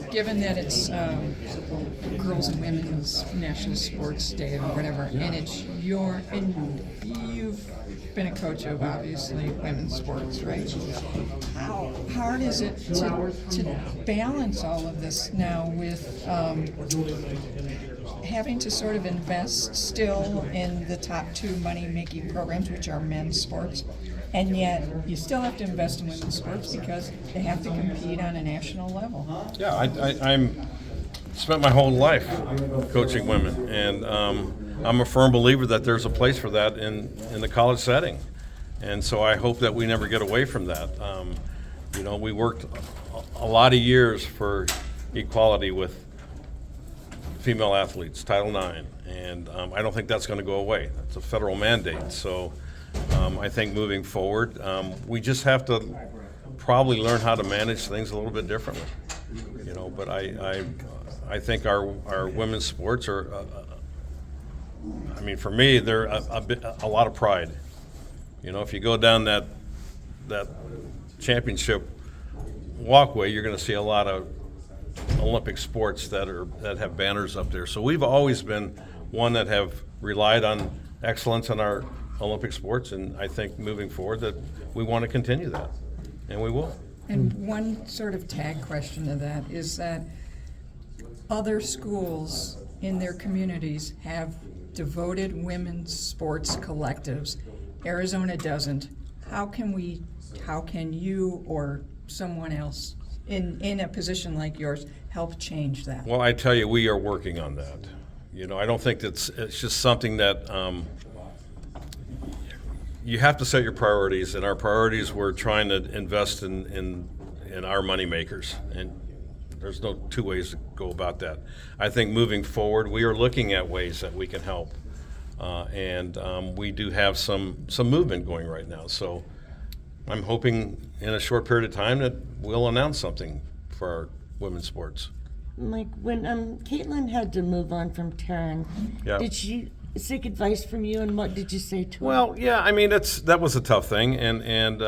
Given that it's Girls and Women's National Sports Day or whatever, and you've been a coach of obviously women's sports, right? How hard is it to balance all of this now with having to sort of invest still in the top two money-making programs, which are men's sports, and yet you still have to invest in women's sports because they have to compete on a national level? Yeah, I'm spent my whole life coaching women, and I'm a firm believer that there's a place for that in the college setting, and so I hope that we never get away from that. We worked a lot of years for equality with female athletes, Title IX, and I don't think that's going to go away. That's a federal mandate. So I think moving forward, we just have to probably learn how to manage things a little bit differently. But I think our women's sports are, for me, they're a lot of pride. If you go down that championship walkway, you're going to see a lot of Olympic sports that have banners up there. So we've always been one that have relied on excellence in our Olympic sports, and I think moving forward that we want to continue that, and we will. And one sort of tag question to that is that other schools in their communities have devoted women's sports collectives. Arizona doesn't. How can you or someone else in a position like yours help change that? Well, I tell you, we are working on that. I don't think it's just something that you have to set your priorities, and our priorities we're trying to invest in our money makers, and there's no two ways to go about that. I think moving forward, we are looking at ways that we can help, and we do have some movement going right now. So I'm hoping in a short period of time that we'll announce something for our women's sports. Mike, when Caitlin had to move on from Taryn, did she seek advice from you, and what did you say to her? Well, yeah, that was a tough thing, and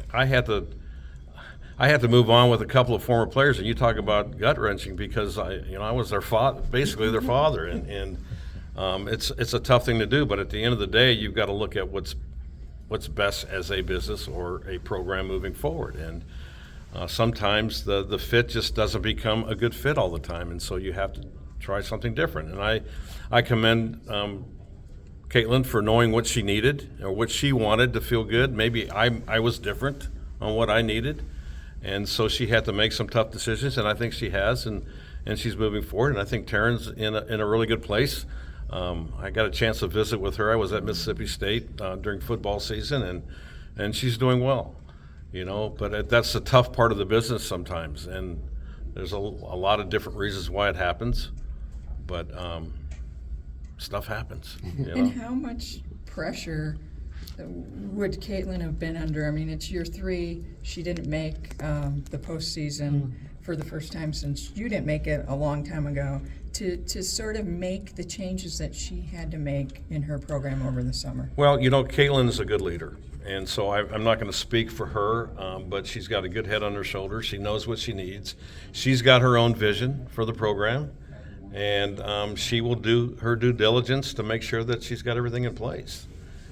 I had to move on with a couple of former players, and you talk about gut wrenching because I was their father, basically their father, and it's a tough thing to do. But at the end of the day, you've got to look at what's best as a business or a program moving forward, and sometimes the fit just doesn't become a good fit all the time, and so you have to try something different. And I commend Caitlin for knowing what she needed or what she wanted to feel good. Maybe I was different on what I needed, and so she had to make some tough decisions, and I think she has, and she's moving forward, and I think Taryn's in a really good place. I got a chance to visit with her. I was at Mississippi State during football season, and she's doing well. But that's the tough part of the business sometimes, and there's a lot of different reasons why it happens, but stuff happens. And how much pressure would Caitlin have been under? It's year 3. She didn't make the postseason for the first time since you didn't make it a long time ago. To sort of make the changes that she had to make in her program over the summer. Well, Caitlin is a good leader. And so I'm not going to speak for her, but she's got a good head on her shoulders. She knows what she needs. She's got her own vision for the program, and she will do her due diligence to make sure that she's got everything in place.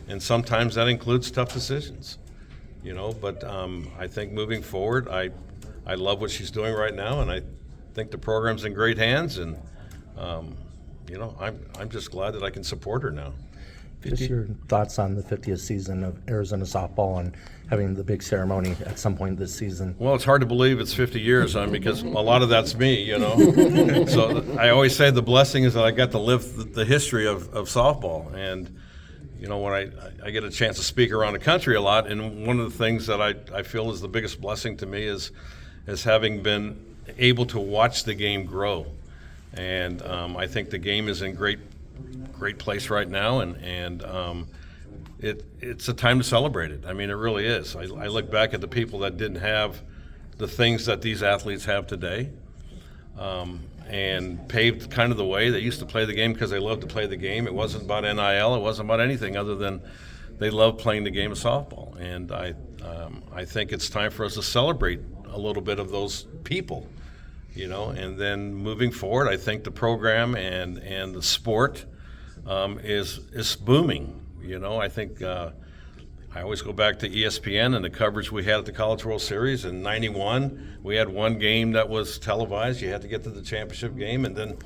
And sometimes that includes tough decisions, But I think moving forward, I love what she's doing right now, and I think the program's in great hands. And I'm just glad that I can support her now. Just your thoughts on the 50th season of Arizona softball and having the big ceremony at some point this season. Well, it's hard to believe it's 50 years because a lot of that's me, So I always say the blessing is that I got to live the history of softball. And, when I get a chance to speak around the country a lot, and one of the things that I feel is the biggest blessing to me is having been able to watch the game grow. And I think the game is in great place right now, and it's a time to celebrate it. It really is. I look back at the people that didn't have the things that these athletes have today, and paved kind of the way. They used to play the game because they loved to play the game. It wasn't about NIL. It wasn't about anything other than they loved playing the game of softball. And I think it's time for us to celebrate a little bit of those people. And then moving forward, I think the program and the sport is booming. I think I always go back to ESPN and the coverage we had at the College World Series in '91. We had one game that was televised. You had to get to the championship game, and then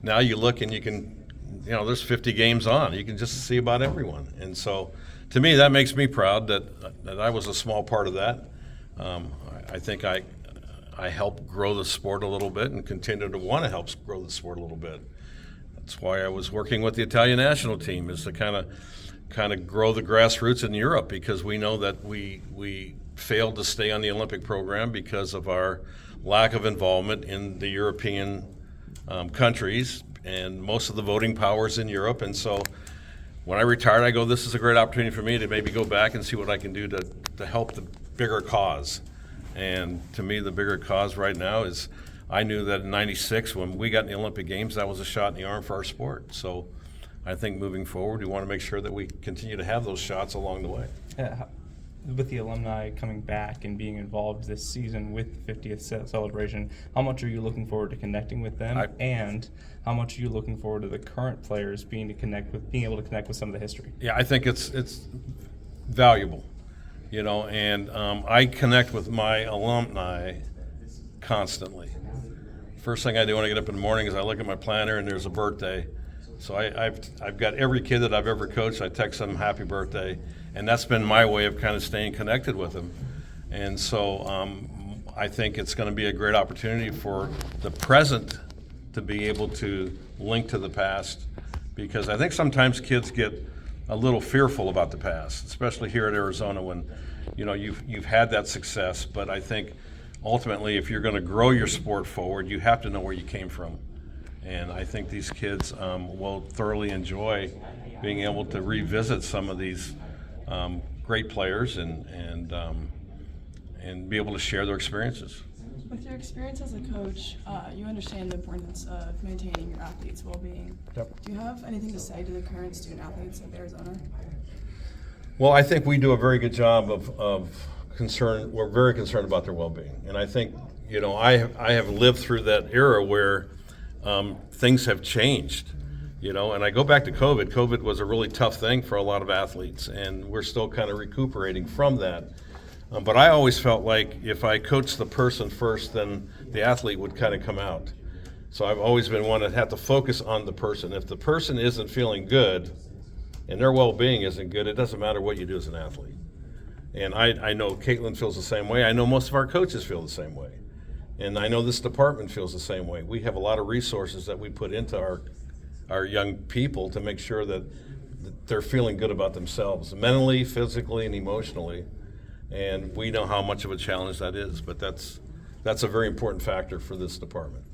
now you look and you can, there's 50 games on. You can just see about everyone. And so to me, that makes me proud that I was a small part of that. I think I helped grow the sport a little bit and continue to want to help grow the sport a little bit. That's why I was working with the Italian national team, is to kind of grow the grassroots in Europe, because we know that we failed to stay on the Olympic program because of our lack of involvement in the European countries, and most of the voting powers in Europe. And so when I retired, I go, this is a great opportunity for me to maybe go back and see what I can do to help the bigger cause. And to me, the bigger cause right now is, I knew that in '96, when we got in the Olympic Games, that was a shot in the arm for our sport. So I think moving forward, we want to make sure that we continue to have those shots along the way. With the alumni coming back and being involved this season with the 50th celebration, how much are you looking forward to connecting with them, and how much are you looking forward to the current players being able to connect with some of the history? Yeah, I think it's valuable, and I connect with my alumni constantly. First thing I do when I get up in the morning is I look at my planner and there's a birthday. So I've got every kid that I've ever coached, I text them happy birthday, and that's been my way of kind of staying connected with them. And so I think it's going to be a great opportunity for the present to be able to link to the past, because I think sometimes kids get a little fearful about the past, especially here at Arizona when you've had that success. But I think ultimately, if you're going to grow your sport forward, you have to know where you came from. And I think these kids will thoroughly enjoy being able to revisit some of these great players and be able to share their experiences. With your experience as a coach, you understand the importance of maintaining your athletes' well-being. Yep. Do you have anything to say to the current student athletes of Arizona? Well, I think we do a very good job of concern. We're very concerned about their well-being, and I think I have lived through that era where things have changed, and I go back to COVID. COVID was a really tough thing for a lot of athletes, and we're still kind of recuperating from that. But I always felt like if I coached the person first, then the athlete would kind of come out. So I've always been one that had to focus on the person. If the person isn't feeling good and their well-being isn't good, it doesn't matter what you do as an athlete. And I know Caitlin feels the same way. I know most of our coaches feel the same way. And I know this department feels the same way. We have a lot of resources that we put into our young people to make sure that they're feeling good about themselves, mentally, physically, and emotionally. And we know how much of a challenge that is, but that's a very important factor for this department.